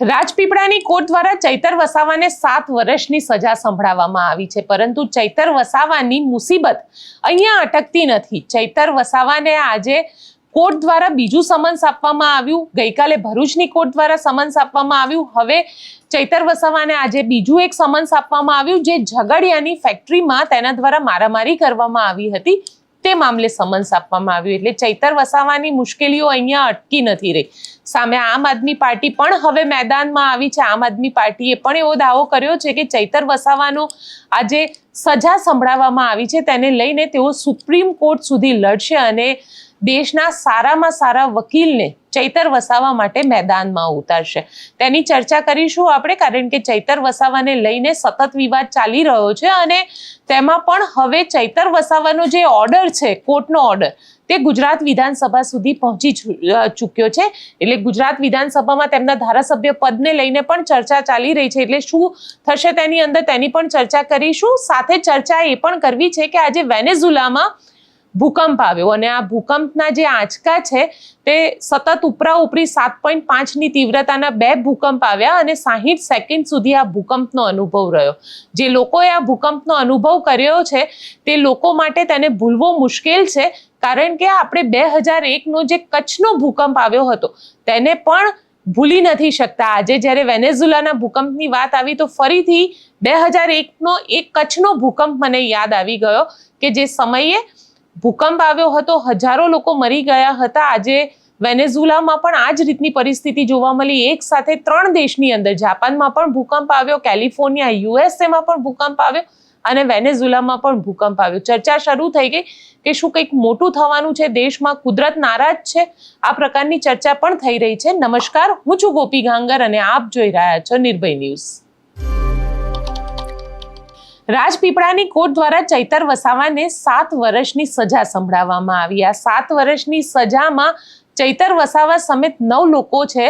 રાજપીપળાની court દ્વારા ચૈતર વસાવાને 7 વર્ષની સજા સંભળાવવામાં આવી છે, પરંતુ ચૈતર વસાવાની મુસીબત અહીંયા અટકતી નથી। ચૈતર વસાવાને આજે કોર્ટ દ્વારા બીજું સમન્સ આપવામાં આવ્યું। ગઈકાલે ભરૂચની કોર્ટ દ્વારા સમન્સ આપવામાં આવ્યું। હવે ચૈતર વસાવાને આજે બીજું એક સમન્સ આપવામાં આવ્યું, જે ઝઘડિયાની ફેક્ટરીમાં તેના દ્વારા મારામારી કરવામાં આવી હતી તે મામલે સમન્સ આપવામાં આવ્યું। એટલે ચૈતર વસાવાની મુશ્કેલીઓ અહીંયા અટકી નથી રહી। સામે આમ આદમી પાર્ટી પણ હવે મેદાનમાં આવી છે। આમ આદમી પાર્ટીએ પણ એવો દાવો કર્યો છે કે ચૈતર વસાવાનો આજે સજા સંભળાવવામાં આવી છે તેને લઈને તેઓ સુપ્રીમ કોર્ટ સુધી લડશે અને દેશના સારામાં સારા વકીલને ચૈતર વસાવા માટે મેદાનમાં ઉતારશે। તેની ચર્ચા કરીશું આપણે, કારણ કે ચૈતર વસાવાને લઈને સતત વિવાદ ચાલી રહ્યો છે અને તેમાં પણ હવે ચૈતર વસાવાનો જે ઓર્ડર છે, કોર્ટનો ઓર્ડર, તે ગુજરાત વિધાનસભા સુધી પહોંચી ચૂક્યો છે। એટલે ગુજરાત વિધાનસભામાં તેમના ધારાસભ્ય પદને લઈને પણ ચર્ચા ચાલી રહી છે। એટલે શું થશે તેની અંદર તેની પણ ચર્ચા કરીશું। સાથે ચર્ચા એ પણ કરવી છે કે આજે વેનેઝુલામાં ભૂકંપ આવ્યો અને આ ભૂકંપના જે આંચકા છે તે સતત ઉપરા ઉપરી 7.5ની તીવ્રતાના 2 ભૂકંપ આવ્યા અને 60 સેકન્ડ સુધી આ ભૂકંપનો અનુભવ રહ્યો। જે લોકોએ આ ભૂકંપનો અનુભવ કર્યો છે તે લોકો માટે તેને ભૂલવો મુશ્કેલ છે, કારણ કે આપણે 2001નો જે કચ્છનો ભૂકંપ આવ્યો હતો તેને પણ ભૂલી નથી શકતા। આજે જ્યારે વેનેઝુલાના ભૂકંપની વાત આવી તો ફરીથી 2001નો એક કચ્છનો ભૂકંપ મને યાદ આવી ગયો કે જે સમયે ભૂકંપ આવ્યો હતો, હજારો લોકો મરી ગયા હતા। આજે વેનેઝુલામાં પણ આ જ રીતની પરિસ્થિતિ જોવા મળી। એક સાથે 3 દેશની અંદર, જાપાનમાં પણ ભૂકંપ આવ્યો, કેલિફોર્નિયા યુએસએમાં પણ ભૂકંપ આવ્યો અને વેનેઝુલામાં પણ ભૂકંપ આવ્યો। ચર્ચા શરૂ થઈ ગઈ કે શું કંઈક મોટું થવાનું છે, દેશમાં કુદરત નારાજ છે, આ પ્રકારની ચર્ચા પણ થઈ રહી છે। નમસ્કાર, હું છું ગોપી ગાંગર અને આપ જોઈ રહ્યા છો નિર્ભય ન્યૂઝ। રાજપીપળાની કોર્ટ દ્વારા ચૈતર વસાવાને 7 વર્ષની સજા સંભળાવવામાં આવી। આ 7 વર્ષની સજામાં ચૈતર વસાવા સમેત 9 લોકો છે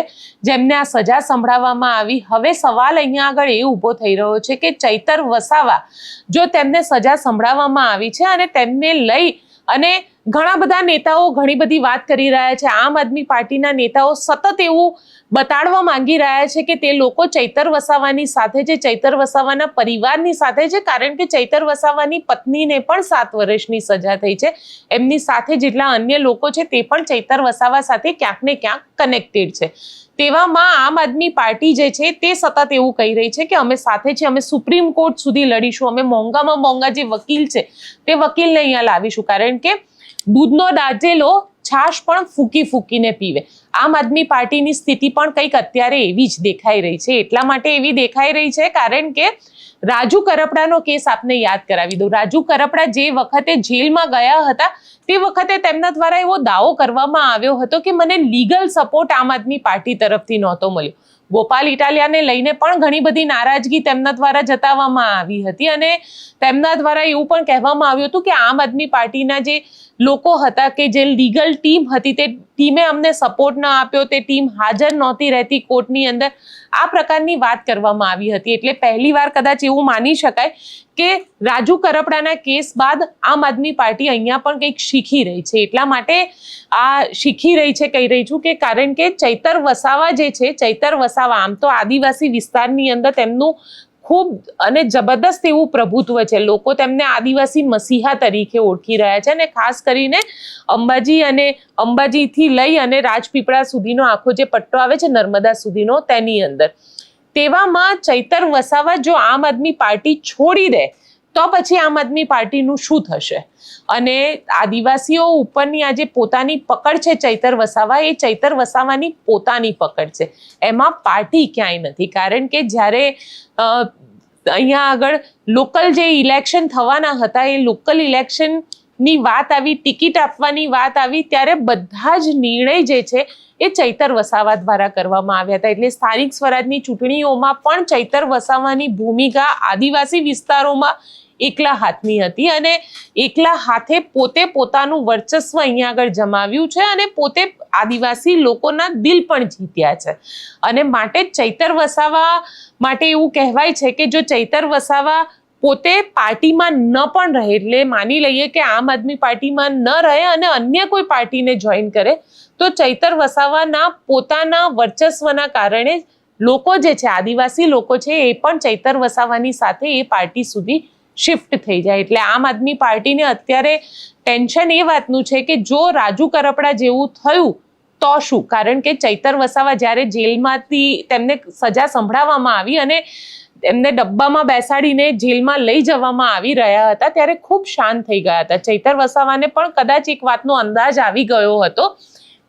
જેમને આ સજા સંભળાવવામાં આવી। હવે સવાલ અહીંયા આગળ એ ઊભો થઈ રહ્યો છે કે ચૈતર વસાવા, જો તેમને સજા સંભળાવવામાં આવી છે અને તેમને લઈ અને ઘણા બધા નેતાઓ ઘણી બધી વાત કરી રહ્યા છે, આમ આદમી પાર્ટીના નેતાઓ સતત એવું બતાડવા માંગી રહ્યા છે કે તે લોકો ચૈતર વસાવાની સાથે છે, ચૈતર વસાવાના પરિવારની સાથે છે, કારણ કે ચૈતર વસાવાની પત્નીને પણ 7 વર્ષની સજા થઈ છે। એમની સાથે જેટલા અન્ય લોકો છે તે પણ ચૈતર વસાવા સાથે ક્યાંક ને ક્યાંક કનેક્ટેડ છે। તેવામાં આમ આદમી પાર્ટી જે છે તે સતત એવું કહી રહી છે કે અમે સાથે છે, અમે સુપ્રીમ કોર્ટ સુધી લડીશું, અમે મોંઘામાં મોંઘા જે વકીલ છે તે વકીલને અહીંયા લાવીશું, કારણ કે દૂધનો દાજેલો છાશ પણ ફૂકી ફૂકીને પીવે। આમ આદમી પાર્ટીની સ્થિતિ પણ કંઈક અત્યારે એવી જ દેખાઈ રહી છે। એટલા માટે એવી દેખાઈ રહી છે કારણ કે રાજુ કરપડાનો કેસ આપને યાદ કરાવી દઉં। રાજુ કરપડા જે વખતે જેલમાં ગયા હતા તે વખતે તેમના દ્વારા એવો દાવો કરવામાં આવ્યો હતો કે મને લીગલ સપોર્ટ આમ આદમી પાર્ટી તરફથી નહોતો મળ્યો। ગોપાલ ઇટાલિયાને લઈને પણ ઘણી બધી નારાજગી તેમના દ્વારા જતાવવામાં આવી હતી અને તેમના દ્વારા એવું પણ કહેવામાં આવ્યું હતું કે આમ આદમી પાર્ટીના જે લોકો હતા કે જે લીગલ ટીમ હતી તે ટીમે અમને સપોર્ટ ન આપ્યો, તે ટીમ હાજર નહોતી રહેતી કોર્ટની અંદર, આ પ્રકારની વાત કરવામાં આવી હતી। એટલે પહેલીવાર કદાચ એવું માની શકાય કે રાજુ કરપડાના કેસ બાદ આમ આદમી પાર્ટી અહીંયા પણ કંઈક શીખી રહી છે। એટલા માટે આ શીખી રહી છે કહી રહી છું કે કારણ કે ચૈતર વસાવા જે છે, ચૈતર વસાવા આમ તો આદિવાસી વિસ્તારની અંદર તેમનું ખૂબ અને જબરદસ્ત એવું પ્રભુત્વ છે। લોકો તેમને આદિવાસી મસીહા તરીકે ઓળખી રહ્યા છે અને ખાસ કરીને અંબાજી અને અંબાજીથી લઈ અને રાજપીપળા સુધીનો આખો જે પટ્ટો આવે છે નર્મદા સુધીનો, તેની અંદર તેવામાં ચૈતર વસાવા જો આમ આદમી પાર્ટી છોડી દે તો પછી આમ આદમી પાર્ટીનું શું થશે? અને આદિવાસીઓ ઉપરની આ જે પોતાની પકડ છે ચૈતર વસાવા, એ ચૈતર વસાવાની પોતાની પકડ છે, એમાં પાર્ટી ક્યાંય નથી। કારણ કે જ્યારે અહીંયા આગળ લોકલ જે ઇલેક્શન થવાના હતા એ લોકલ ઇલેક્શનની વાત આવી, ટિકિટ આપવાની વાત આવી, ત્યારે બધા જ નિર્ણય જે છે એ ચૈતર વસાવા દ્વારા કરવામાં આવ્યા હતા। એટલે સ્થાનિક સ્વરાજની ચૂંટણીઓમાં પણ ચૈતર વસાવાની ભૂમિકા આદિવાસી વિસ્તારોમાં એકલા હાથની હતી અને એકલા હાથે પોતે પોતાનું વર્ચસ્વ અહીંયા આગળ જમાવ્યું છે અને પોતે આદિવાસી લોકોના દિલ પણ જીત્યા છે। અને માટે ચૈતર વસાવા માટે એવું કહેવાય છે કે જો ચૈતર વસાવા પોતે પાર્ટીમાં ન પણ રહે, એટલે માની લઈએ કે આમ આદમી પાર્ટીમાં ન રહે અને અન્ય કોઈ પાર્ટીને જોઈન કરે, તો ચૈતર વસાવાના પોતાના વર્ચસ્વના કારણે લોકો જે છે, આદિવાસી લોકો છે, એ પણ ચૈતર વસાવાની સાથે એ પાર્ટી સુધી શિફ્ટ થઈ જાય. એટલે આમ આદમી પાર્ટીને અત્યારે ટેન્શન એ વાતનું છે કે જો રાજુ કરપડા જેવું થયું તો શું? કારણ કે ચૈતર વસાવા જ્યારે જેલમાંથી તેમને સજા સંભળાવવામાં આવી અને એમને ડબ્બામાં બેસાડીને જેલમાં લઈ જવામાં આવી રહ્યા હતા ત્યારે ખૂબ શાંત થઈ ગયા હતા. ચૈતર વસાવાને પણ કદાચ એક વાતનો અંદાજ આવી ગયો હતો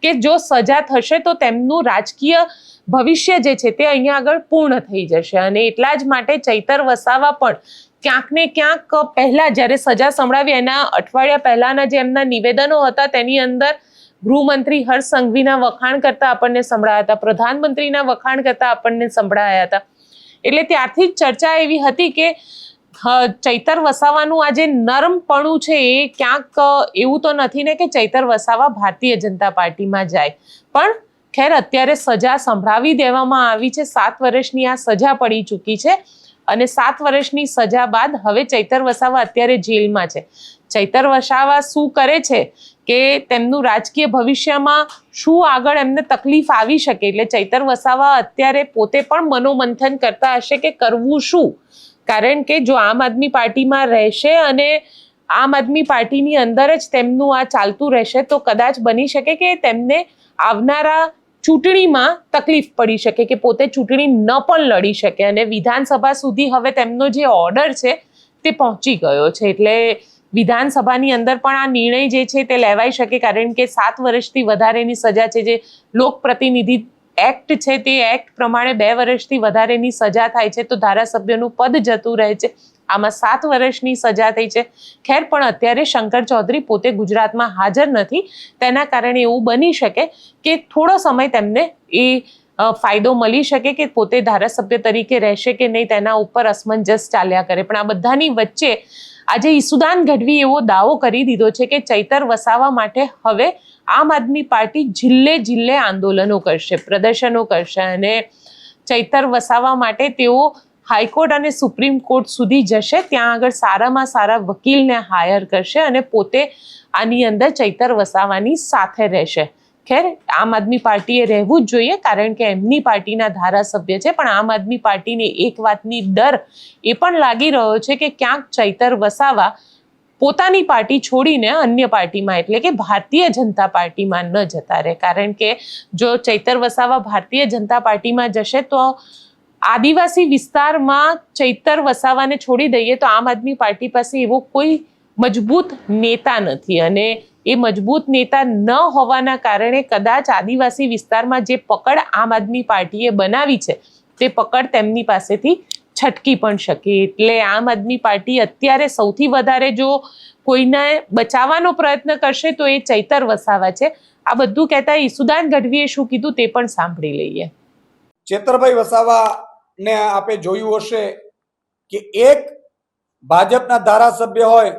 કે જો સજા થશે તો તેમનું રાજકીય ભવિષ્ય જે છે તે અહીંયા આગળ પૂર્ણ થઈ જશે અને એટલા જ માટે ચૈતર વસાવા પણ ક્યાંક ને ક્યાંક પહેલા જ્યારે સજા સંભળાવી એના અઠવાડિયા પહેલાના જે એમના નિવેદનો હતા તેની અંદર ગૃહમંત્રી હર્ષ સંઘવીના વખાણ કરતા આપણને સંભળાયા હતા, પ્રધાનમંત્રીના વખાણ કરતા આપણને સંભળાયા હતા. એટલે ત્યારથી જ ચર્ચા એવી હતી કે ચૈતર વસાવાનું આ જે નરમપણું છે એ ક્યાંક એવું તો નથી ને કે ચૈતર વસાવા ભારતીય જનતા પાર્ટીમાં જાય. પણ ખેર અત્યારે સજા સંભળાવી દેવામાં આવી છે. 7 વર્ષની આ સજા પડી ચૂકી છે અને 7 વર્ષની સજા બાદ હવે ચૈતર વસાવા અત્યારે જેલમાં છે. ચૈતર વસાવા શું કરે છે કે તેમનું રાજકીય ભવિષ્યમાં શું આગળ એમને તકલીફ આવી શકે, એટલે ચૈતર વસાવા અત્યારે પોતે પણ મનોમંથન કરતા હશે કે કરવું શું. કારણ કે જો આમ આદમી પાર્ટીમાં રહેશે અને આમ આદમી પાર્ટીની અંદર જ તેમનું આ ચાલતું રહેશે તો કદાચ બની શકે કે તેમને આવનારા ચૂંટણીમાં તકલીફ પડી શકે કે પોતે ચૂંટણી ન પણ લડી શકે અને વિધાનસભા સુધી હવે તેમનો જે ઓર્ડર છે તે પહોંચી ગયો છે. એટલે વિધાનસભાની અંદર પણ આ નિર્ણય જે છે તે લેવાઈ શકે કારણ કે 7 વર્ષથી વધારેની સજા છે. જે લોક પ્રતિનિધિ એક્ટ છે તે એક્ટ પ્રમાણે 2 વર્ષથી વધારેની સજા થાય છે તો ધારાસભ્યનું પદ જતું રહે છે. આમાં 7 વર્ષની સજા થઈ છે. ખેર પણ અત્યારે શંકર ચૌધરી પોતે ગુજરાતમાં હાજર નથી, તેના કારણે એવું બની શકે કે થોડો સમય તેમને એ ફાયદો મળી શકે કે પોતે ધારાસભ્ય તરીકે રહેશે કે નહીં તેના ઉપર અસમંજસ ચાલ્યા કરે. પણ આ બધાની વચ્ચે આજે ઈસુદાન ગઢવી એવો દાવો કરી દીધો છે કે ચૈતર વસાવા માટે હવે આમ આદમી પાર્ટી જિલ્લે જિલ્લે આંદોલનો કરશે, પ્રદર્શનો કરશે અને ચૈતર વસાવા માટે તેઓ હાઈકોર્ટ અને સુપ્રીમ કોર્ટ સુધી જશે. ત્યાં આગળ સારામાં સારા વકીલને હાયર કરશે અને પોતે આની અંદર ચૈતર વસાવાની સાથે રહેશે. ખેર આમ આદમી પાર્ટીએ રહેવું જ જોઈએ કારણ કે એમની પાર્ટીના ધારાસભ્ય છે. પણ આમ આદમી પાર્ટીને એક વાતની ડર એ પણ લાગી રહ્યો છે કે ક્યાંક ચૈતર વસાવા પોતાની પાર્ટી છોડીને અન્ય પાર્ટીમાં એટલે કે ભારતીય જનતા પાર્ટીમાં ન જતા રહે. કારણ કે જો ચૈતર વસાવા ભારતીય જનતા પાર્ટીમાં જશે તો આદિવાસી વિસ્તારમાં ચૈતર વસાવાને છોડી દઈએ તો આમ આદમી પાર્ટી પાસે એવો કોઈ મજબૂત નેતા નથી અને એ મજબૂત નેતા ન હોવાના કારણે કદાચ આદિવાસી વિસ્તારમાં જે પકડ આમ આદમી પાર્ટીએ બનાવી છે તે પકડ તેમની પાસેથી છટકી પણ શકે. એટલે આમ આદમી પાર્ટી અત્યારે સૌથી વધારે જો કોઈને બચાવવાનો પ્રયત્ન કરશે તો એ ચૈતર વસાવા છે. આ બધું કહેતા ઈસુદાન ગઢવીએ શું કીધું તે પણ સાંભળી લઈએ. ચેતરભાઈ વસાવાને આપે જોયું હશે કે એક ભાજપના ધારાસભ્ય હોય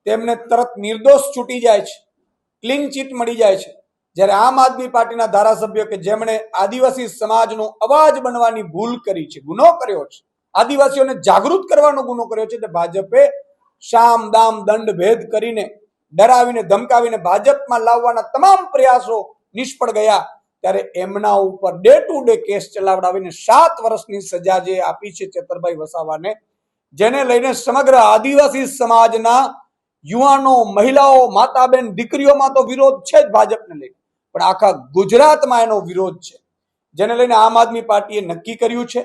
તેમને તરત નિર્દોષ છૂટી જાય છે, ક્લીન ચીટ મળી જાય છે. જ્યારે આમ આદમી પાર્ટીના ધારાસભ્યો કે જેમણે આદિવાસી સમાજનો અવાજ બનવાની ભૂલ કરી છે, ગુનો કર્યો છે, આદિવાસીઓને જાગૃત કરવાનો ગુનો કર્યો છે, તે ભાજપે શામ દામ દંડ ભેદ કરીને ડરાવીને ધમકાવીને ભાજપમાં લાવવાના તમામ પ્રયાસો નિષ્ફળ ગયા. ત્યારે એમના ઉપર ડે ટુ ડે કેસ ચલાવડાવીને 7 વર્ષની સજા જે આપી છે ચેતરભાઈ વસાવાને, જેને લઈને સમગ્ર આદિવાસી સમાજના યુવાનો, મહિલાઓ, માતા બેન, દીકરીઓમાં તો વિરોધ છે જ ભાજપને લઈને, પણ આખા ગુજરાતમાં એનો વિરોધ છે. જેને લઈને આમ આદમી પાર્ટીએ નક્કી કર્યું છે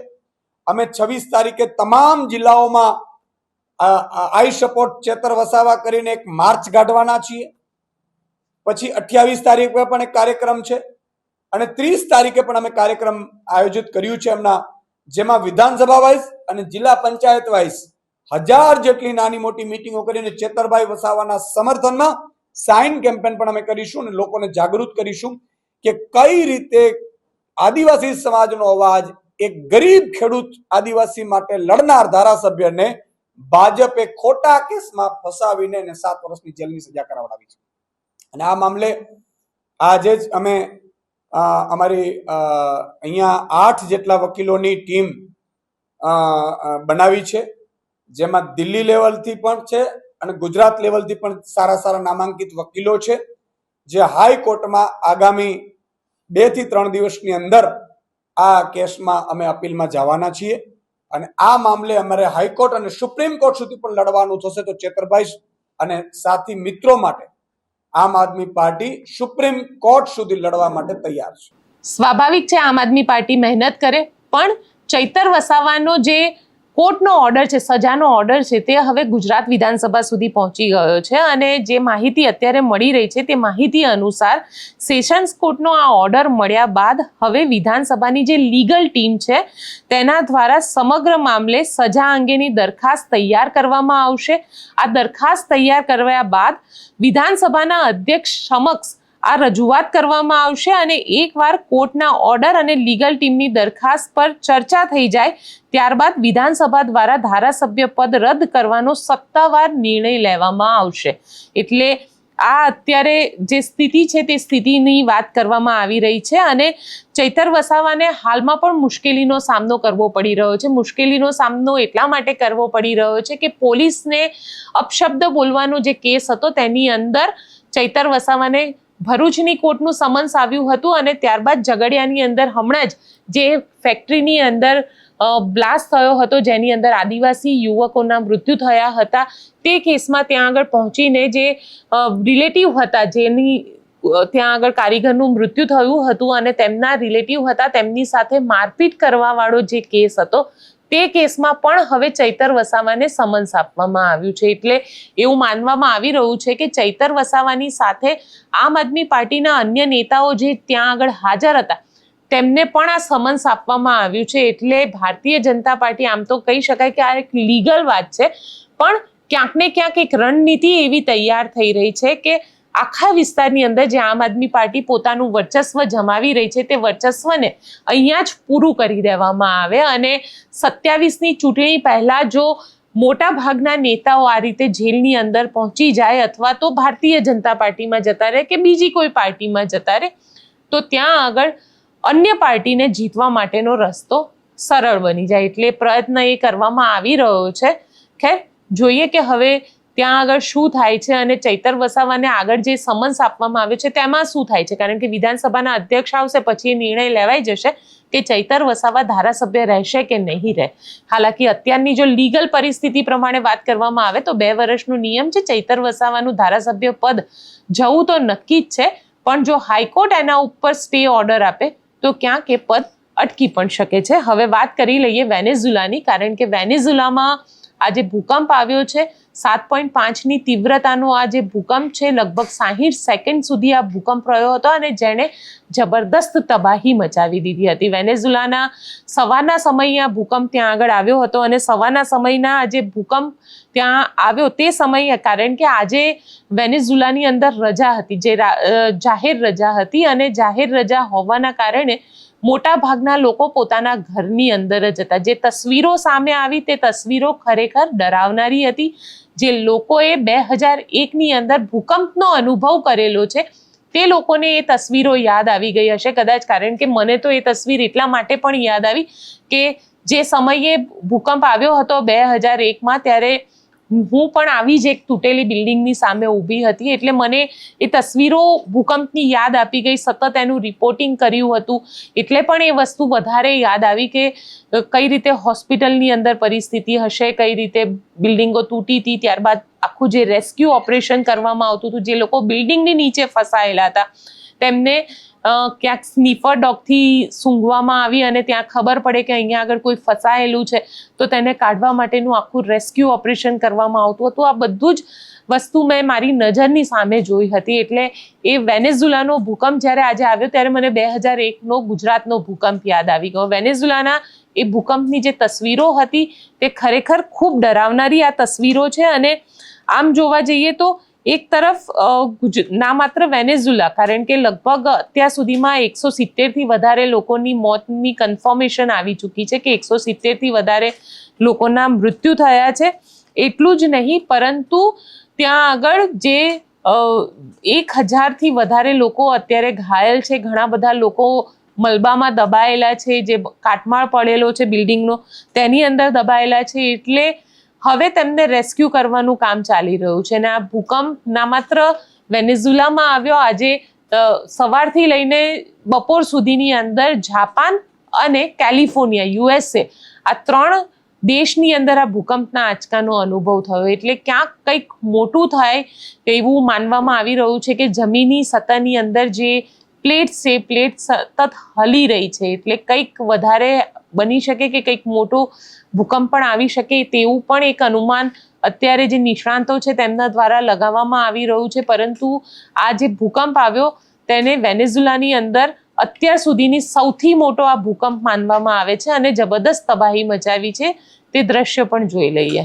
અમે 26 તારીખે તમામ જિલ્લાઓમાં આઈ સપોર્ટ ચેતર વસાવા કરીને એક માર્ચ કાઢવાના છીએ. પછી 28 તારીખે પણ એક કાર્યક્રમ છે અને 30 તારીખે પણ અમે કાર્યક્રમ આયોજિત કર્યું છે એમના, જેમાં વિધાનસભા વાઇઝ અને જિલ્લા પંચાયત વાઇઝ 1000 જેટલી નાની મોટી મીટિંગો કરીને ચેતરભાઈ વસાવાના સમર્થનમાં સાઇન કેમ્પેન પણ અમે કરીશું અને લોકોને જાગૃત કરીશું કે કઈ રીતે આદિવાસી સમાજનો અવાજ, એક ગરીબ ખેડૂત આદિવાસી માટે લડનાર ધારાસભ્યને ભાજપે ખોટા કેસમાં ફસાવીને એને 7 વર્ષની જેલની સજા કરાવડાવી છે. અને આ મામલે આજે જ અમે અમારી અહીંયા 8 જેટલા વકીલોની ટીમ બનાવી છે, જેમાં દિલ્હી લેવલથી પણ છે અને ગુજરાત લેવલથી પણ સારા નામાંકિત વકીલો છે, જે હાઈકોર્ટમાં આગામી 2 થી 3 દિવસની અંદર આ કેસમાં અમે અપીલમાં જવાના છીએ અને આ મામલે અમારે હાઈકોર્ટ અને સુપ્રીમ કોર્ટ સુધી પણ લડવાનું થશે. તો ચેતરભાઈ અને સાથી મિત્રો માટે આમ આદમી પાર્ટી સુપ્રીમ કોર્ટ સુધી લડવા માટે તૈયાર છે. સ્વાભાવિક છે આમ આદમી પાર્ટી મહેનત કરે, પણ ચૈતર વસાવાનો જે કોર્ટનો ઓર્ડર છે, સજાનો ઓર્ડર છે, તે હવે ગુજરાત વિધાનસભા સુધી પહોંચી ગયો છે અને જે માહિતી અત્યારે મળી રહી છે તે માહિતી અનુસાર સેશન્સ કોર્ટનો આ ઓર્ડર મળ્યા બાદ હવે વિધાનસભાની જે લીગલ ટીમ છે તેના દ્વારા સમગ્ર મામલે સજા અંગેની દરખાસ્ત તૈયાર કરવામાં આવશે. આ દરખાસ્ત તૈયાર કર્યા બાદ વિધાનસભાના અધ્યક્ષ સમક્ષ આ રજૂઆત કરવામાં આવશે અને એકવાર કોર્ટના ઓર્ડર અને લીગલ ટીમની દરખાસ્ત પર ચર્ચા થઈ જાય ત્યારબાદ વિધાનસભા દ્વારા ધારાસભ્ય પદ રદ કરવાનો સત્તાવાર નિર્ણય લેવામાં આવશે. એટલે આ અત્યારે જે સ્થિતિ છે તે સ્થિતિની વાત કરવામાં આવી રહી છે અને ચૈતર વસાવાને હાલમાં પણ મુશ્કેલીનો સામનો કરવો પડી રહ્યો છે. મુશ્કેલીનો સામનો એટલા માટે કરવો પડી રહ્યો છે કે પોલીસને અપશબ્દ બોલવાનો જે કેસ હતો તેની અંદર ચૈતર વસાવાને ભરૂચની કોર્ટનું સમન્સ આવ્યું હતું અને ત્યારબાદ ઝઘડિયાની અંદર હમણાં જ જે ફેક્ટરીની અંદર બ્લાસ્ટ થયો હતો જેની અંદર આદિવાસી યુવકોના મૃત્યુ થયા હતા તે કેસમાં ત્યાં આગળ પહોંચીને જે રિલેટિવ હતા જેની ત્યાં આગળ કારીગરનું મૃત્યુ થયું હતું અને તેમના રિલેટિવ હતા તેમની સાથે મારપીટ કરવાવાળો જે કેસ હતો તે કેસમાં પણ હવે ચૈતર વસાવાને સમન્સ આપવામાં આવ્યું છે. એટલે એવું માનવામાં આવી રહ્યું છે કે ચૈતર વસાવાની સાથે આમ આદમી પાર્ટીના અન્ય નેતાઓ જે ત્યાં આગળ હાજર હતા તેમને પણ આ સમન્સ આપવામાં આવ્યું છે. એટલે ભારતીય જનતા પાર્ટી આમ તો કહી શકાય કે આ એક લીગલ વાત છે, પણ ક્યાંક ને ક્યાંક એક રણનીતિ એવી તૈયાર થઈ રહી છે કે આખા વિસ્તારની અંદર જે આમ આદમી પાર્ટી પોતાનું વર્ચસ્વ જમાવી રહી છે તે વર્ચસ્વને અહીંયા જ પૂરું કરી દેવામાં આવે અને 27ની ચૂંટણી પહેલા જો મોટા ભાગના નેતાઓ આ રીતે જેલની અંદર પહોંચી જાય અથવા તો ભારતીય જનતા પાર્ટીમાં જતા રહે કે બીજી કોઈ પાર્ટીમાં જતા રહે તો ત્યાં આગળ અન્ય પાર્ટીને જીતવા માટેનો રસ્તો સરળ બની જાય. એટલે પ્રયત્ન એ કરવામાં આવી રહ્યો છે. ખેર જોઈએ કે હવે ત્યાં આગળ શું થાય છે અને ચૈતર વસાવાને આગળ જે સમન્સ આપવામાં આવે છે તેમાં શું થાય છે, કારણ કે વિધાનસભાના અધ્યક્ષ આવશે પછી એ નિર્ણય લેવાઈ જશે કે ચૈતર વસાવા ધારાસભ્ય રહેશે કે નહીં રહે. હાલાકી અત્યારની જો લીગલ પરિસ્થિતિ પ્રમાણે વાત કરવામાં આવે તો 2 વર્ષનો નિયમ છે. ચૈતર વસાવાનું ધારાસભ્ય પદ જવું તો નક્કી જ છે, પણ જો હાઈકોર્ટ એના ઉપર સ્ટે ઓર્ડર આપે તો ક્યાંક એ પદ અટકી પણ શકે છે. હવે વાત કરી લઈએ વેનેઝુલાની, કારણ કે વેનેઝુલામાં આ જે ભૂકંપ આવ્યો છે 7.5ની તીવ્રતાનો આ જે ભૂકંપ છે લગભગ 60 સેકન્ડ સુધી આ ભૂકંપ રહ્યો હતો અને જેણે જબરદસ્ત તબાહી મચાવી દીધી હતી. વેનેઝુલાના સવારના સમયે આ ભૂકંપ ત્યાં આગળ આવ્યો હતો અને સવારના સમયના જે ભૂકંપ ત્યાં આવ્યો તે સમયે કારણ કે આજે વેનેઝુલાની અંદર રજા હતી, જે જાહેર રજા હતી અને જાહેર રજા હોવાના કારણે મોટા ભાગના લોકો પોતાના ઘરની અંદર જ હતા. જે તસવીરો સામે આવી તે તસવીરો ખરેખર ડરાવનારી હતી. જે લોકોએ 2001ની અંદર ભૂકંપનો અનુભવ કરેલો છે તે લોકોને એ તસવીરો યાદ આવી ગઈ હશે કદાચ, કારણ કે મને તો એ તસવીર એટલા માટે પણ યાદ આવી કે જે સમયે ભૂકંપ આવ્યો હતો 2001માં ત્યારે હું પણ આવી જ એક તૂટેલી બિલ્ડિંગની સામે ઊભી હતી. એટલે મને એ તસવીરો ભૂકંપની યાદ આપી ગઈ. સતત એનું રિપોર્ટિંગ કર્યું હતું એટલે પણ એ વસ્તુ વધારે યાદ આવી કે કઈ રીતે હોસ્પિટલની અંદર પરિસ્થિતિ હશે, કઈ રીતે બિલ્ડિંગો તૂટી હતી, ત્યારબાદ આખું જે રેસ્ક્યુ ઓપરેશન કરવામાં આવતું હતું, જે લોકો બિલ્ડિંગની નીચે ફસાયેલા હતા તેમને ક્યાંક સ્નીફર ડોગથી સૂંઘવામાં આવી અને ત્યાં ખબર પડે કે અહીંયા આગળ કોઈ ફસાયેલું છે તો તેને કાઢવા માટેનું આખું રેસ્ક્યુ ઓપરેશન કરવામાં આવતું હતું. આ બધું જ વસ્તુ મેં મારી નજરની સામે જોઈ હતી. એટલે એ વેનેઝુલાનો ભૂકંપ જ્યારે આજે આવ્યો ત્યારે મને 2001નો ગુજરાતનો ભૂકંપ યાદ આવી ગયો. વેનેઝુલાના એ ભૂકંપની જે તસવીરો હતી તે ખરેખર ખૂબ ડરાવનારી આ તસવીરો છે અને આમ જોવા જઈએ તો એક તરફ ના માત્ર વેનેઝુલા, કારણ કે લગભગ અત્યાર સુધીમાં 170થી વધારે લોકોની મોતની કન્ફર્મેશન આવી ચૂકી છે કે 170થી વધારે લોકોના મૃત્યુ થયા છે. એટલું જ નહીં પરંતુ ત્યાં આગળ જે 1000થી વધારે લોકો અત્યારે ઘાયલ છે, ઘણા બધા લોકો મલબામાં દબાયેલા છે, જે કાટમાળ પડેલો છે બિલ્ડિંગનો તેની અંદર દબાયેલા છે. એટલે હવે તેમને રેસ્ક્યુ કરવાનું કામ ચાલી રહ્યું છે અને આ ભૂકંપ ના માત્ર વેનેઝુલામાં આવ્યો, આજે સવારથી લઈને બપોર સુધીની અંદર જાપાન અને કેલિફોર્નિયા USA આ 3 દેશની અંદર આ ભૂકંપના આંચકાનો અનુભવ થયો. એટલે ક્યાંક કંઈક મોટું થાય તેવું માનવામાં આવી રહ્યું છે કે જમીની સતહની અંદર જે પ્લેટ છે પ્લેટ સતત હલી રહી છે. એટલે કંઈક વધારે બની શકે કે કંઈક મોટો ભૂકંપ પણ આવી શકે તેવું પણ એક અનુમાન અત્યારે જે નિષ્ણાંતો છે તેમના દ્વારા લગાવવામાં આવી રહ્યું છે. પરંતુ આ જે ભૂકંપ આવ્યો તેને વેનેઝુલાની અંદર અત્યાર સુધીની સૌથી મોટો આ ભૂકંપ માનવામાં આવે છે અને જબરદસ્ત તબાહી મચાવી છે. તે દ્રશ્ય પણ જોઈ લઈએ.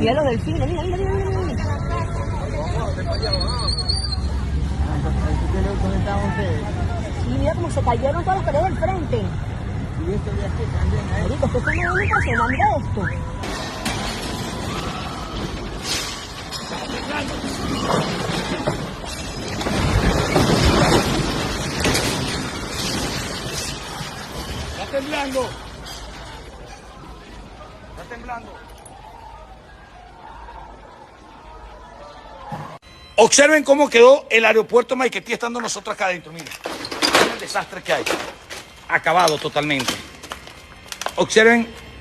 Mira los delfines, mira, mira, mira, mira. Y mira cómo se cayeron todas las paredes del frente. Marico, esto es muy impresionante esto. Está temblando. Está temblando. Observen cómo quedó el aeropuerto Maiquetía estando nosotros acá adentro. Miren, miren el desastre que hay. Acabado totalmente. Observen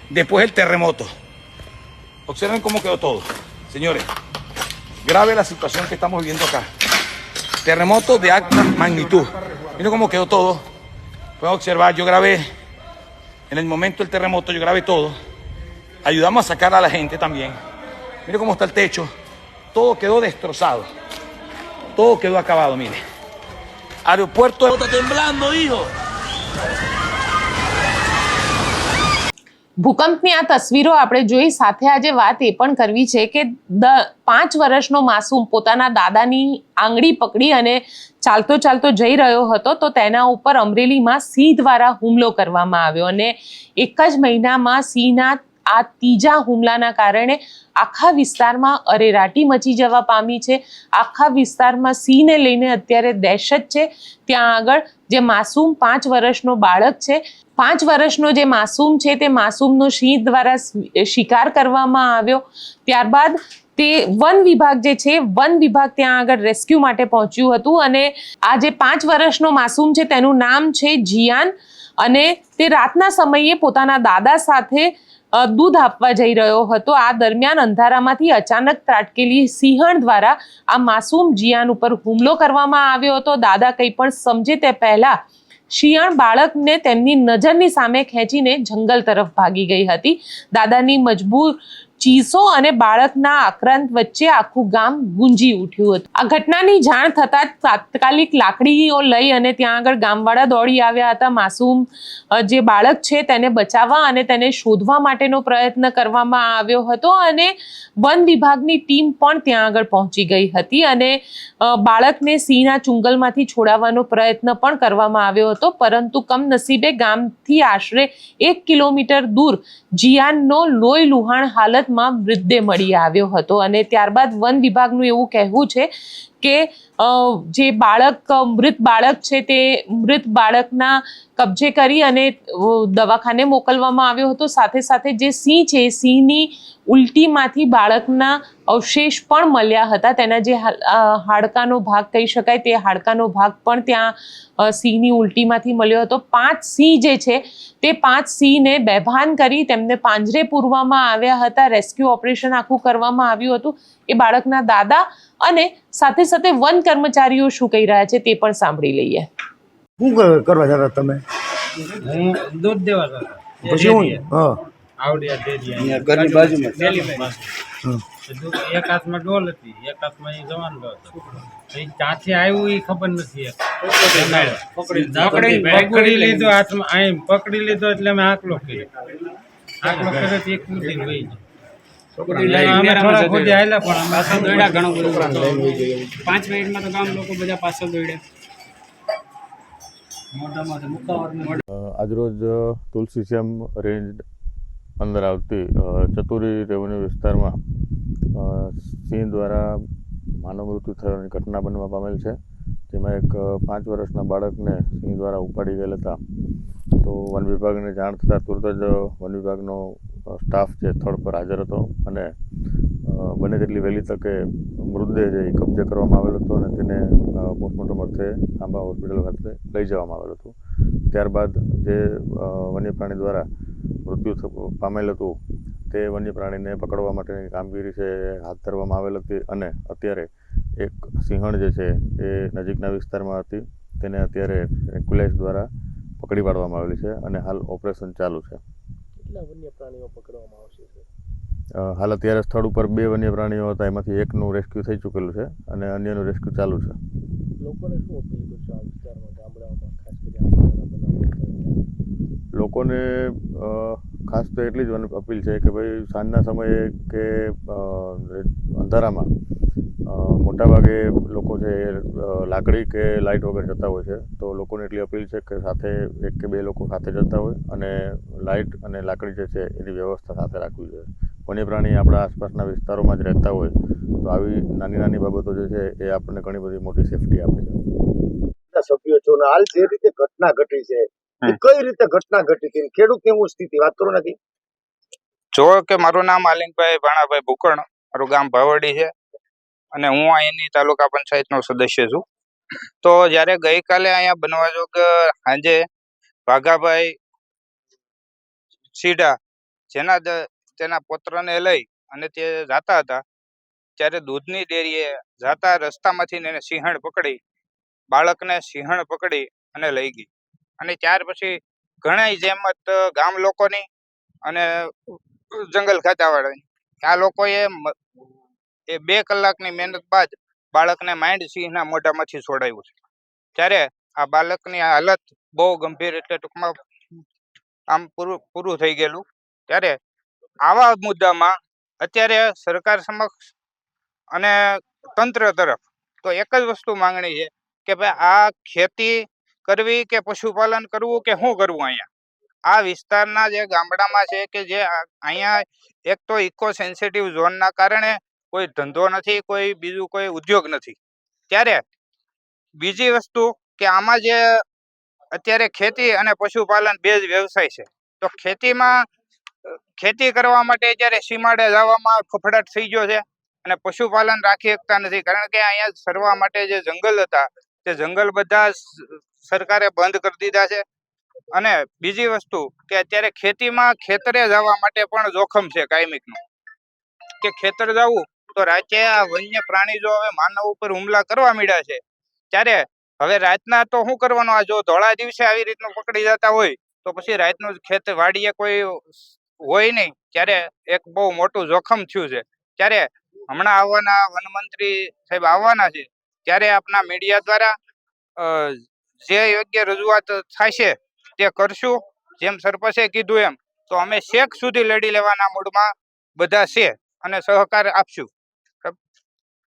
después el terremoto. Observen cómo quedó todo. Señores, grave la situación que estamos viviendo acá. Terremoto de alta magnitud. Miren cómo quedó todo. Pueden observar, yo grabé en el momento del terremoto, yo grabé todo. Ayudamos a sacar a la gente también. Miren cómo está el techo. Todo quedó destrozado. Todo quedó acabado, mire. Aeropuerto está temblando, hijo. ભૂકંપની આ તસવીરો આપણે જોઈ. સાથે આજે વાત એ પણ કરવી છે કે 5 વર્ષનો માસૂમ પોતાના દાદાની આંગળી પકડી અને ચાલતો ચાલતો જઈ રહ્યો હતો તો તેના ઉપર અમરેલીમાં સિંહ દ્વારા હુમલો કરવામાં આવ્યો અને એક જ મહિનામાં સિંહના આ ત્રીજા હુમલાના કારણે આખા વિસ્તારમાં અરેરાટી મચી જવા પામી છે. આખા વિસ્તારમાં સિંહને લઈને અત્યારે દહેશત છે. ત્યાં આગળ જે માસૂમ 5 વર્ષનો બાળક છે, 5 વર્ષનો જે માસૂમ છે તે માસૂમનો સિંહ દ્વારા શિકાર કરવામાં આવ્યો. ત્યારબાદ તે વન વિભાગ જે છે વન વિભાગ ત્યાં આગળ રેસ્ક્યુ માટે પહોંચ્યું હતું અને આ જે 5 વર્ષનો માસૂમ છે તેનું નામ છે જિયાન અને તે રાતના સમયે પોતાના દાદા સાથે દૂધ આપવા જઈ રહ્યો હતો. આ દરમિયાન અંધારામાંથી અચાનક ત્રાટકેલી સિંહણ દ્વારા આ માસૂમ જિયાન ઉપર હુમલો કરવામાં આવ્યો હતો. દાદા કંઈ પણ સમજે તે પહેલા શિયાળ બાળકને તેમની નજરની સામે ખેંચીને જંગલ તરફ ભાગી ગઈ હતી. દાદાની મજબૂર ચીસો અને બાળકના આક્રાંત વચ્ચે આખું ગામ ગુંજી ઉઠ્યું હતું. આ ઘટનાની જાણ થતાં જ તાત્કાલિક લાકડીઓ લઈ અને ત્યાં આગળ ગામવાળા દોડી આવ્યા હતા. માસૂમ જે બાળક છે તેને બચાવવા અને તેને શોધવા માટેનો પ્રયત્ન કરવામાં આવ્યો હતો અને વન વિભાગની ટીમ પણ ત્યાં આગળ પહોંચી ગઈ હતી અને બાળકને સિંહના ચુંગલમાંથી છોડાવવાનો પ્રયત્ન પણ કરવામાં આવ્યો હતો. પરંતુ કમનસીબે ગામથી આશરે 1 કિલોમીટર દૂર જિયાનનો લોહી લુહાણ હાલત મૃતદેહ મળી આવ્યો હતો અને ત્યારબાદ વન વિભાગનું એવું કહેવું છે કે જે મૃત બાળક છે તે મૃત બાળકના કબજે કરી અને દવાખાને મોકલવામાં આવ્યો હતો. સાથે સાથે જે સિંહ છે એ સિંહની ઉલટીમાંથી બાળકના અવશેષ પણ મળ્યા હતા. તેના જે હાડકાનો ભાગ કહી શકાય તે હાડકાનો ભાગ પણ ત્યાં સિંહની ઉલટીમાંથી મળ્યો હતો. 5 સિંહ જે છે તે 5 સિંહને બેભાન કરી તેમને પાંજરે પૂરવામાં આવ્યા હતા. રેસ્ક્યુ ઓપરેશન આખું કરવામાં આવ્યું હતું. એ બાળકના દાદા અને સાથે સાથે વન કર્મચારીઓ શું કહી રહ્યા છે તે પણ સાંભળી લઈએ. શું કરવા જતા તમે? હું દૂધ દેવા જતો. પછી હું આવડિયા ડેરી ઘરની બાજુમાં. ડેલીમાં એક હાથમાં ડોલ હતી, એક હાથમાં એ જવાન હતો. ત્યાંથી આવ્યું એ ખબર નથી. પકડી લીધો હાથમાં, અહીં પકડી લીધો એટલે મેં આકલો કર્યો. આકલો કર્યો એક મૂકી વહી ગયો. અમે થોડા ખોટી હાલ્યા પણ અમે પાછળ દોડ્યા ઘણું બધું 5 મિનિટમાં તો ગામ લોકો બધા પાછળ દોડ્યા. આજરોજ તુલસીશ્યામ રેન્જ અંદર આવતી ચતુરી રેવન્યુ વિસ્તારમાં સિંહ દ્વારા માનવ મૃત્યુ થવાની ઘટના બનવા પામેલ છે, જેમાં એક 5 વર્ષના બાળકને સિંહ દ્વારા ઉપાડી ગયેલ હતા. તો વન વિભાગને જાણ થતાં તુરત જ વન વિભાગનો સ્ટાફ જે સ્થળ પર હાજર હતો અને બને તેટલી વહેલી તકે મૃતદેહ જે કબજે કરવામાં આવેલો હતો અને તેને પોસ્ટમોર્ટમ અર્થે આંબા હોસ્પિટલ ખાતે લઈ જવામાં આવેલ હતું. ત્યારબાદ જે વન્ય પ્રાણી દ્વારા મૃત્યુ પામેલ હતું તે વન્ય પ્રાણીને પકડવા માટેની કામગીરી છે હાથ ધરવામાં આવેલ હતી અને અત્યારે એક સિંહણ જે છે એ નજીકના વિસ્તારમાં હતી, તેને અત્યારે એક્યુલાઇઝ દ્વારા પકડી પાડવામાં આવેલી છે અને હાલ ઓપરેશન ચાલુ છે. કેટલા વન્ય પ્રાણીઓ પકડવામાં આવશે? હાલ અત્યારે સ્થળ ઉપર 2 વન્ય પ્રાણીઓ હતા, એમાંથી એકનું રેસ્ક્યુ થઈ ચૂકેલું છે અને અન્યનું રેસ્ક્યુ ચાલુ છે. લોકોને શું અપીલ કરશો આ વિસ્તારમાં, ગામડાઓમાં ખાસ કરી આ બનાવો? લોકોને ખાસ તો એટલી જ અપીલ છે કે ભાઈ સાંજના સમયે કે અંધારામાં મોટાભાગે લોકો છે એ લાકડી કે લાઇટ વગર જતા હોય છે, તો લોકોને એટલી અપીલ છે કે સાથે 1 કે 2 લોકો સાથે જતા હોય અને લાઇટ અને લાકડી જે છે એની વ્યવસ્થા સાથે રાખવી જોઈએ. વન્ય પ્રાણી આપણા આસપાસના વિસ્તારોમાં જ રહેતા હોય તો આવી નાની બાબતો જે છે એ આપણને ઘણી બધી મોટી સેફટી આપે છે. સભ્યો છો ને હાલ જે રીતે ઘટના ઘટી છે એ કઈ રીતે ઘટના ઘટી હતી, ખેડૂત કેવું સ્થિતિ વાત કરો નથી? જો કે મારું નામ આલિંગભાઈ ભાણાભાઈ ભૂકણ, મારું ગામ ભાવડી છે અને હું અહીંની તાલુકા પંચાયતનો સદસ્ય છું. તો જ્યારે ગઈકાલે અહીંયા બનવા જોગ સાંજે ભાગાભાઈ સીડા તેના પુત્રને લઈ અને તે જતા હતા, ત્યારે દૂધની ડેરીએ જતા રસ્તામાંથી એને સિંહણ પકડી, બાળકને સિંહણ પકડી અને લઈ ગઈ. અને ત્યાર પછી ઘણી જહેમત ગામ લોકોની અને જંગલ ખાતાવાળાની, આ લોકોએ 2 કલાકની મહેનત બાદ બાળકને માંડ સિંહના મોઢામાંથી છોડાવ્યું છે. ત્યારે આ બાળકની હાલત બહુ ગંભીર, એટલે ટૂંકમાં આમ પૂરું થઈ ગયેલું. ત્યારે આવા મુદ્દામાં અત્યારે સરકાર સમક્ષ અને તંત્ર તરફ તો એક જ વસ્તુ માંગણી છે કે ભાઈ આ ખેતી કરવી કે પશુપાલન કરવું કે શું કરવું, અહીંયા આ વિસ્તારના જે ગામડામાં છે કે જે અહીંયા એક તો ઇકો સેન્સિટિવ ઝોનના કારણે કોઈ ધંધો નથી, કોઈ બીજું કોઈ ઉદ્યોગ નથી. ત્યારે બીજી વસ્તુ કે આમાં જે અત્યારે ખેતી અને પશુપાલન 2 જ વ્યવસાય છે, તો ખેતી કરવા માટે અત્યારે સીમાડે જવામાં ફફડાટ થઈ ગયો છે અને પશુપાલન રાખી શકતા નથી, કારણ કે અહીંયા સરવા માટે જે જંગલ હતા તે જંગલ બધા સરકારે બંધ કરી દીધા છે. અને બીજી વસ્તુ કે અત્યારે ખેતીમાં ખેતરે જવા માટે પણ જોખમ છે કાયમિકનું, કે ખેતર જવું તો રાતે આ વન્ય પ્રાણી જો હવે માનવ ઉપર હુમલા કરવા માંડ્યા છે, ત્યારે હવે રાતના તો શું કરવાનું? આ જો ધોળા દિવસે આવી રીતનું પકડી જતા હોય તો પછી રાતનું ખેત વાડીએ કોઈ હોય નહીં, ત્યારે એક બહુ મોટું જોખમ થયું છે. ત્યારે હમણાં આવવાના વનમંત્રી સાહેબ આવવાના છે, ત્યારે આપના મીડિયા દ્વારા જે યોગ્ય રજૂઆત થશે તે કરશું. જેમ સરપંચે કીધું એમ તો અમે છેક સુધી લડી લેવાના મૂડમાં બધા છે અને સહકાર આપશું.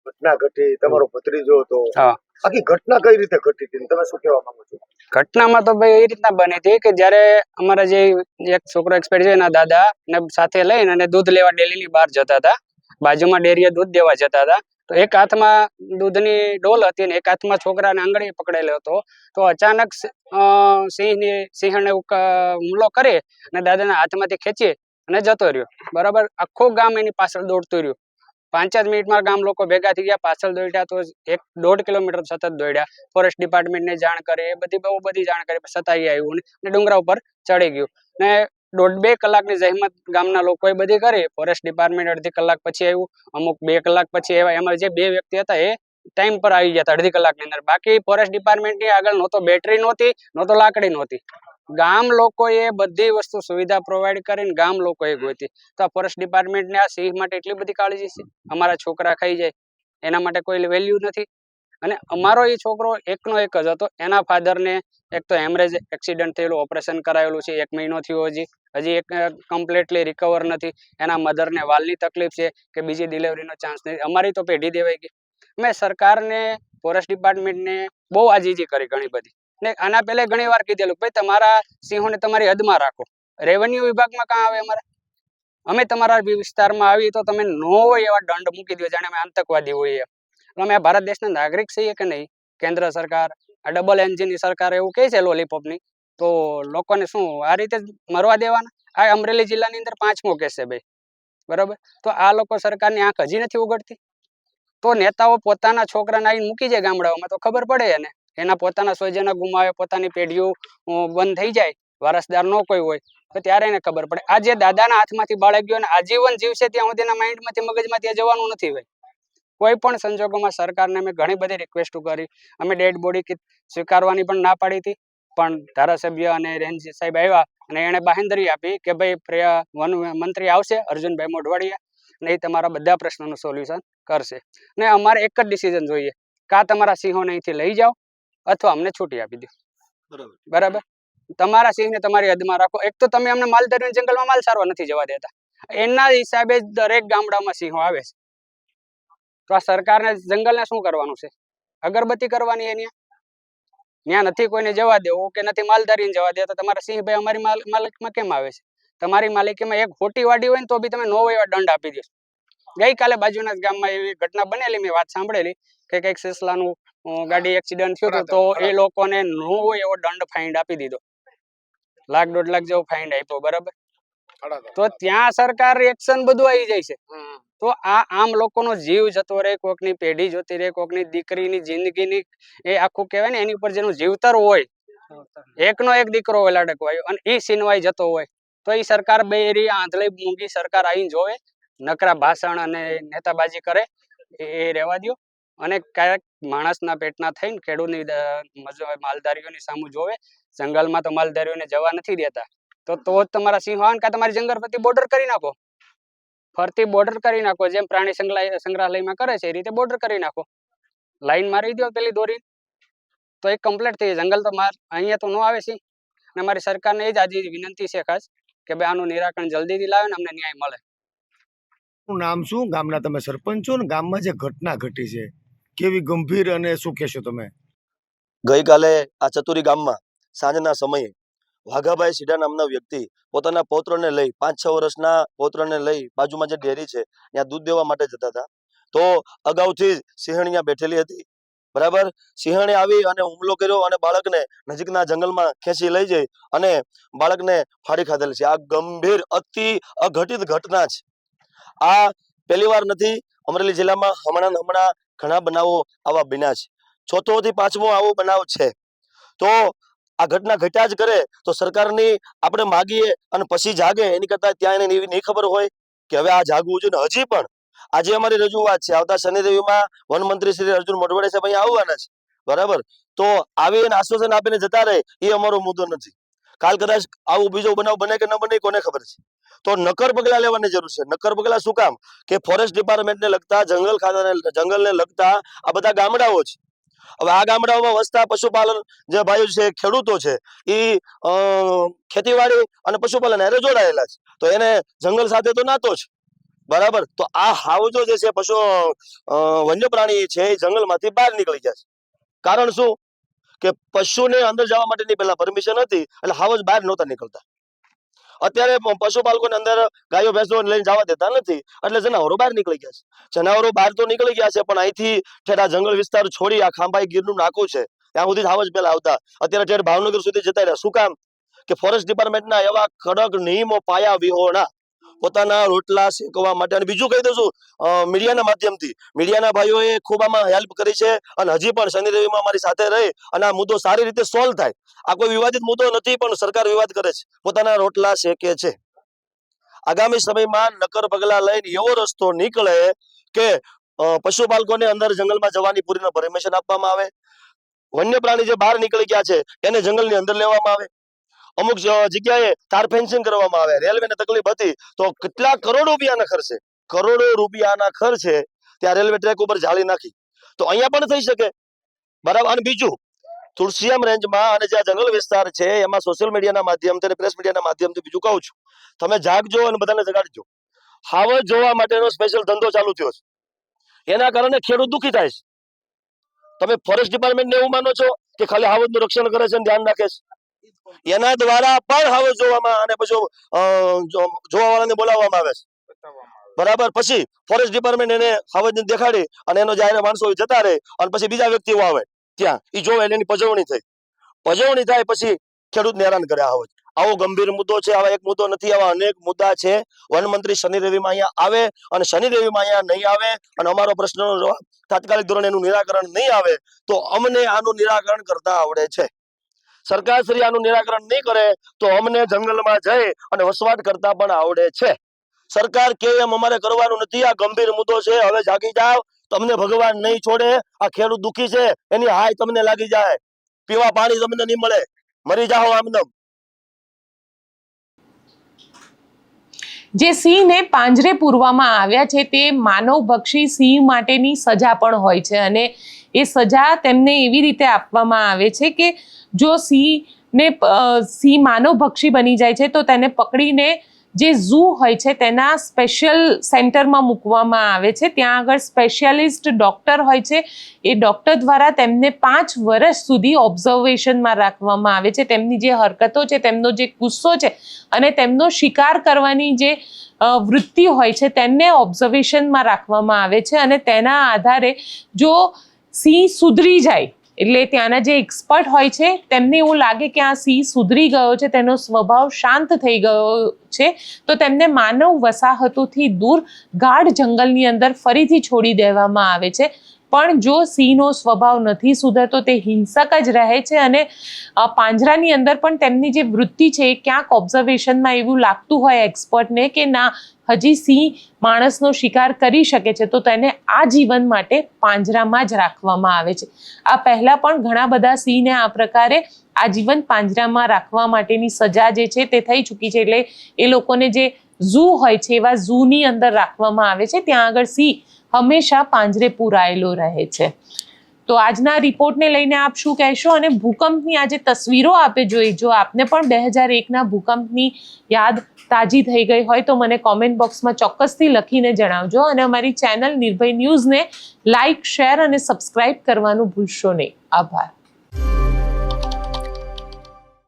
ઘટના ઘટી, તમારો ભત્રીજો હતો, હા. આખી ઘટના કઈ રીતે ઘટી હતી, તમે શું કહેવા માંગો છો? ઘટનામાં તો ભાઈ એ રીતના બની હતી કે જ્યારે અમારા જે એક છોકરો એક્સપાયર છે એના દાદા ને સાથે લઈને અને દૂધ લેવા ડેલીની બહાર જતા હતા, બાજુમાં ડેરીએ દૂધ દેવા જતા હતા. તો એક હાથમાં દૂધની ડોલ હતી ને એક હાથમાં છોકરાને આંગળી પકડેલો હતો. તો અચાનક સિંહણે હુમલો કરી અને દાદાના હાથમાંથી ખેંચી અને જતો રહ્યો. બરાબર, આખું ગામ એની પાછળ દોડતું રહ્યું. 5 જ મિનિટમાં ગામ લોકો ભેગા થઈ ગયા, પાછળ દોડ્યા તો 1-1.5 કિલોમીટર સતત દોડ્યા. ફોરેસ્ટ ડિપાર્ટમેન્ટને જાણ કરી, બહુ બધી જાણ કરી, છતાંય આવ્યું ને ડુંગરા ઉપર ચડી ગયું ને 1.5-2 કલાકની જહેમત ગામના લોકોએ બધી કરી. ફોરેસ્ટ ડિપાર્ટમેન્ટ અડધી કલાક પછી આવ્યું, અમુક 2 કલાક પછી આવ્યા. એમાં જે 2 વ્યક્તિ હતા એ ટાઈમ પર આવી ગયા હતા અડધી કલાકની અંદર. બાકી ફોરેસ્ટ ડિપાર્ટમેન્ટની આગળ નહોતો બેટરી નહોતી, નહોતો લાકડી નહોતી. ગામ લોકોએ બધી વસ્તુ સુવિધા પ્રોવાઈડ કરીને ગામ લોકોએ ગોતી. તો આ ફોરેસ્ટ ડિપાર્ટમેન્ટને આ સિંહ માટે એટલી બધી કાળજી છે? અમારા છોકરા ખાઈ જાય એના માટે કોઈ વેલ્યુ નથી? અને અમારો એ છોકરો એકનો એક જ હતો. એના ફાધરને એક તો હેમરેજ એક્સિડન્ટ થયેલું, ઓપરેશન કરાયેલું છે, 1 મહિનો થયો હજી એક કમ્પ્લીટલી રિકવર નથી. એના મધરને વાલની તકલીફ છે કે બીજી ડિલિવરીનો ચાન્સ નથી. અમારી તો પેઢી દેવાઈ ગઈ. મેં સરકારને, ફોરેસ્ટ ડિપાર્ટમેન્ટને બહુ આજીજી કરી ઘણી બધી, ને આના પહેલા ઘણી વાર કીધેલું ભાઈ તમારા સિંહોને તમારી હદમાં રાખો. રેવન્યુ વિભાગમાં કાં આવે અમારે? અમે તમારા વિસ્તારમાં આવી તો તમે ન હોય એવા દંડ મૂકી દો જાણે અમે આતંકવાદી હોઈએ. અમે ભારત દેશના નાગરિક છીએ કે નહીં? કેન્દ્ર સરકાર આ ડબલ એન્જિનની સરકાર એવું કહે છે લોલીપોપની, તો લોકોને શું આ રીતે જ મરવા દેવાના? આ અમરેલી જિલ્લાની અંદર 5મો કેસ છે ભાઈ, બરાબર? તો આ લોકો સરકારની આંખ હજી નથી ઉગડતી. તો નેતાઓ પોતાના છોકરાને આવીને મૂકી જાય ગામડાઓમાં તો ખબર પડે એને, એના પોતાના સ્વજનો ગુમાવે, પોતાની પેઢીઓ બંધ થઈ જાય, વારસદાર ન કોઈ હોય તો ત્યારે એને ખબર પડે. આ જે દાદાના હાથમાંથી બાળક ગયો ને આજીવન જીવશે ત્યાં સુધી એના માઇન્ડમાંથી, મગજમાંથી જવાનું નથી ભાઈ. કોઈ પણ સંજોગોમાં સરકારને અમે ઘણી બધી રિક્વેસ્ટ કરી. અમે ડેડ બોડી સ્વીકારવાની પણ ના પાડી હતી, પણ ધારાસભ્ય અને રેન્જ સાહેબ આવ્યા અને એણે બાહેંધરી આપી કે ભાઈ વન મંત્રી આવશે અર્જુનભાઈ મોઢવાડિયા, અને એ તમારા બધા પ્રશ્નોનું સોલ્યુશન કરશે. ને અમારે એક જ ડિસિઝન જોઈએ, કાં તમારા સિંહોને અહીંથી લઈ જાઓ અથવા અમને છૂટી આપી દો. બરાબર? તમારા સિંહને તમારી હદમાં રાખો. એક તો તમે અમને માલધારીઓના જંગલમાં માલ સારવા નથી જવા દેતા, એના હિસાબે જ દરેક ગામડામાં સિંહો આવે છે. તો આ સરકારને જંગલને શું કરવાનું છે? અગરબત્તી કરવાની એની? ત્યાં નથી કોઈને જવા દેવું કે નથી માલધારીને જવા દે, તો તમારા સિંહ ભાઈ અમારી માલિકીમાં કેમ આવે છે? તમારી માલિકીમાં એક ખોટી વાડી હોય ને તો બી તમે નો એવા દંડ આપી દો. ગઈકાલે બાજુના જ ગામમાં એવી ઘટના બનેલી, મેં વાત સાંભળેલી કે કંઈક સિસલાનું ગાડી એક્સિડન્ટ થયું હતું, તો એ લોકોને નો હોય એવો દંડ ફાઇન આપી દીધો, 1,00,000 1,50,000 જેવો ફાઇન આપ્યો. બરાબર? તો ત્યાં સરકાર એક્શન બધું આવી જાય છે. તો આ આમ લોકોનો જીવ જતો રહે, કોકની પેઢી જોતી રહે, કોકની દીકરીની જિંદગીની એ આખું કહેવાય ને એની ઉપર જેનું જીવતર હોય, એકનો એક દીકરો હોય લાડકવાયો, અને એ સીનવાઈ જતો હોય તો એ સરકાર બેરી આંધળી મૂંગી સરકાર આવીને જોવે, નકરા ભાષણ અને નેતાબાજી કરે એ રહેવા દો. અને ક્યારેક માણસના પેટના થઈને ખેડૂતની માલધારીઓની સામું જોવે. જંગલમાં તો માલધારીઓને જવા નથી દેતા, તો જ તમારા સિંહો આવે. કાં તમારી જંગલ પરથી બોર્ડર કરી નાખો, ફરતી બોર્ડર કરી નાખો, જેમ પ્રાણી સંગ્રહાલયમાં કરે છે એ રીતે બોર્ડર કરી નાખો, લાઈન મારી દો પેલી દોરી, તો એક કમ્પ્લીટ થઈ જાય. જંગલ તો અહીંયા તો ન આવે છે. અને અમારી સરકારને એ જ આજે વિનંતી છે ખાસ કે ભાઈ આનું નિરાકરણ જલ્દીથી લાવે ને અમને ન્યાય મળે. નામ શું? ગામના તમે સરપંચ છો ને? ગામમાં જે ઘટના ઘટી છે કેવી ગંભીર અને શું કહેશો તમે? ગઈકાલે આ ચતુરી ગામમાં સાંજના સમયે વાઘાભાઈ સીડા નામના વ્યક્તિ પોતાના પૌત્રને લઈ, 5-6 વર્ષના પૌત્રને લઈ બાજુમાં જે ડેરી છે ત્યાં દૂધ દેવા માટે જતા હતા. તો અગાઉથી સિંહણિયા બેઠેલી હતી. બરાબર? સિંહણે આવી અને હુમલો કર્યો અને બાળકને નજીકના જંગલમાં ખેંચી લઈ જઈ અને બાળકને ફાડી ખાધેલ છે. આ ગંભીર અતિ અઘટિત ઘટના છે. આ પહેલી વાર નથી. અમરેલી જિલ્લામાં હમણાં ઘણા બનાવો આવા બન્યા છે. 4થો થી 5મો આવો બનાવ છે. તો આ ઘટના ઘટ્યા જ કરે તો સરકારની આપણે માગીએ અને પછી જાગે, એની કરતા ત્યાં એને એવી નહીં ખબર હોય કે હવે આ જાગવું જોઈએ. હજી પણ આજે અમારી રજૂઆત છે, આવતા શનિ રવિમાં વન મંત્રી શ્રી અર્જુન મોઢવાડિયા સાહેબ અહીંયા આવવાના છે. બરાબર? તો આવીને આશ્વાસન આપીને જતા રહે એ અમારો મુદ્દો નથી. કાલ કદાચ આવું બીજો બનાવ બને કે ન બને કોને ખબર છે. તો નક્કર પગલા લેવાની જરૂર છે. નક્કર પગલા શું કામ? કે ફોરેસ્ટ ડિપાર્ટમેન્ટને લગતા, જંગલ ખાતાને, જંગલને લગતા આ બધા ગામડાઓ છે. હવે આ ગામડાઓમાં વસતા પશુપાલન જે ભાઈઓ છે, ખેડૂતો છે, એ ખેતીવાડી અને પશુપાલન હારે જોડાયેલા છે. તો એને જંગલ સાથે તો નાતો છે. બરાબર? તો આ હાવજો જે છે વન્ય પ્રાણી છે એ જંગલમાંથી બહાર નીકળી ગયા છે. કારણ શું? કે પશુને અંદર જવા માટેની પહેલા પરમિશન હતી એટલે હાવજ બહાર નહોતા નીકળતા. અત્યારે પશુપાલકોને અંદર ગાયો ભેંસો લઈને જવા દેતા નથી એટલે જનાવરો બહાર નીકળી ગયા છે. જનાવરો બહાર તો નીકળી ગયા છે પણ અહીંથી ઠેરા જંગલ વિસ્તાર છોડી આ ખાંભાઈ ગીરનું નાકું છે ત્યાં સુધી હાવજ પહેલા આવતા, અત્યારે ઠેર ભાવનગર સુધી જતા રહ્યા. શું કામ? કે ફોરેસ્ટ ડિપાર્ટમેન્ટના એવા કડક નિયમો પાયા વિહોણા પોતાના રોટલા શેકવા માટે. અને બીજું કહી દઉં છું, મીડિયાના માધ્યમથી મીડિયાના ભાઈઓએ ખૂબ આમાં હેલ્પ કરી છે અને હજી પણ શનિ રવિમાં અમારી સાથે રહી અને આ મુદ્દો સારી રીતે સોલ્વ થાય. આ કોઈ વિવાદિત મુદ્દો નથી પણ સરકાર વિવાદ કરે છે, પોતાના રોટલા શેકે છે. આગામી સમયમાં નક્કર પગલા લઈને એવો રસ્તો નીકળે કે પશુપાલકોને અંદર જંગલમાં જવાની પૂરી પરમિશન આપવામાં આવે. વન્ય પ્રાણી જે બહાર નીકળી ગયા છે એને જંગલની અંદર લેવામાં આવે. અમુક જગ્યાએ તાર ફેન્સિંગ કરવામાં આવે. રેલવેને તકલીફ હતી તો કેટલા કરોડો રૂપિયાના ખર્ચે ત્યાં રેલવે ટ્રેક ઉપર જાળી નાખી. તો અહીંયા પણ થઈ શકે. બરાબર. અને બીજું, તુલસીયામ રેન્જમાં અને જ્યાં જંગલ વિસ્તાર છે એમાં સોશિયલ મીડિયાના માધ્યમથી અને પ્રેસ મીડિયાના માધ્યમથી બીજું કહું છું, તમે જાગજો અને બધાને જગાડજો. હાવજ જોવા માટેનો સ્પેશિયલ ધંધો ચાલુ થયો છે, એના કારણે ખેડૂત દુઃખી થાય છે. તમે ફોરેસ્ટ ડિપાર્ટમેન્ટને એવું માનો છો કે ખાલી હાવજનું રક્ષણ કરે છે અને ધ્યાન રાખે છે? એના દ્વારા પણ હાવજ જોવામાં અને પછી જોવાવાળાને બોલાવવામાં આવે છે. બરાબર. પછી ફોરેસ્ટ ડિપાર્ટમેન્ટ એને હાવજને દેખાડી અને એનો જાહેર માણસો જતા રહે અને પછી બીજા વ્યક્તિઓ આવે ત્યાં, એ જોવે એટલે એની પજવણી થાય પછી ખેડૂતને હેરાન કરે હાવજ. આવો ગંભીર મુદ્દો છે. આવા એક મુદ્દો નથી, આવા અનેક મુદ્દા છે. વન મંત્રી શનિ રવિમાં અહીંયા આવે અને શનિ રવિમાં અહીંયા નહીં આવે અને અમારો પ્રશ્નનો જવાબ તાત્કાલિક ધોરણે એનું નિરાકરણ નહીં આવે તો અમને આનું નિરાકરણ કરતા આવડે છે. સરકાર શ્રી આનું નિરાકરણ નહીં કરે તો અમને જંગલમાં જઈ અને વસવાટ કરતા પણ આવડે છે. સરકાર કે એમ અમારે કરવાનું નથી. આ ગંભીર મુદ્દો છે. હવે જાગી જાવ, તમને ભગવાન નહીં છોડે. આ ખેડૂત દુઃખી છે, એની હાય તમને લાગી જાય, પીવા પાણી તમને નહીં મળે, મરી જાઓ આમદમ. જે સિંહને પાંજરે પૂરવામાં આવ્યા છે તે માનવભક્ષી સિંહ માટેની સજા પણ હોય છે અને એ સજા તેમને એવી રીતે આપવામાં આવે છે કે જો સિંહ માનવભક્ષી બની જાય છે તો તેને પકડીને જે ઝૂ હોય છે તેના સ્પેશિયલ સેન્ટરમાં મૂકવામાં આવે છે. ત્યાં આગળ સ્પેશિયાલિસ્ટ ડૉક્ટર હોય છે. એ ડૉક્ટર દ્વારા તેમને 5 વર્ષ સુધી ઓબ્ઝર્વેશનમાં રાખવામાં આવે છે. તેમની જે હરકતો છે, તેમનો જે ગુસ્સો છે અને તેમનો શિકાર કરવાની જે વૃત્તિ હોય છે તેને ઓબ્ઝર્વેશનમાં રાખવામાં આવે છે અને તેના આધારે જો સિંહ સુધરી જાય, એટલે ત્યાંના જે એક્સપર્ટ હોય છે તેમને એવું લાગે કે આ સિંહ સુધરી ગયો છે, તેનો સ્વભાવ શાંત થઈ ગયો છે, તો તેમને માનવ વસાહતોથી દૂર ગાઢ જંગલની અંદર ફરીથી છોડી દેવામાં આવે છે. પણ જો સિંહનો સ્વભાવ નથી સુધરતો, તે હિંસક જ રહે છે અને પાંજરાની અંદર પણ તેમની જે વૃત્તિ છે એ ક્યાંક ઓબ્ઝર્વેશનમાં એવું લાગતું હોય એક્સપર્ટને કે ના, હજી સિંહ માણસનો શિકાર કરી શકે છે, તો તેને આજીવન માટે પાંજરામાં જ રાખવામાં આવે છે. આ પહેલાં પણ ઘણા બધા સિંહને આ પ્રકારે આજીવન પાંજરામાં રાખવા માટેની સજા જે છે તે થઈ ચૂકી છે. એટલે એ લોકોને જે ઝૂ હોય છે એવા ઝૂની અંદર રાખવામાં આવે છે. ત્યાં આગળ સિંહ હંમેશા પાંજરે પૂરાયેલો રહે છે. તો આજના રિપોર્ટને લઈને આપ શું કહેશો? અને ભૂકંપની આ જે તસવીરો આપે જોઈ, જો આપને પણ 2001ના ભૂકંપની યાદ તાજી થઈ ગઈ હોય તો મને કોમેન્ટ બોક્સમાં ચોક્કસથી લખીને જણાવજો અને અમારી ચેનલ નિર્ભય ન્યૂઝને લાઇક, શેર અને સબસ્ક્રાઇબ કરવાનું ભૂલશો નહીં. આભાર.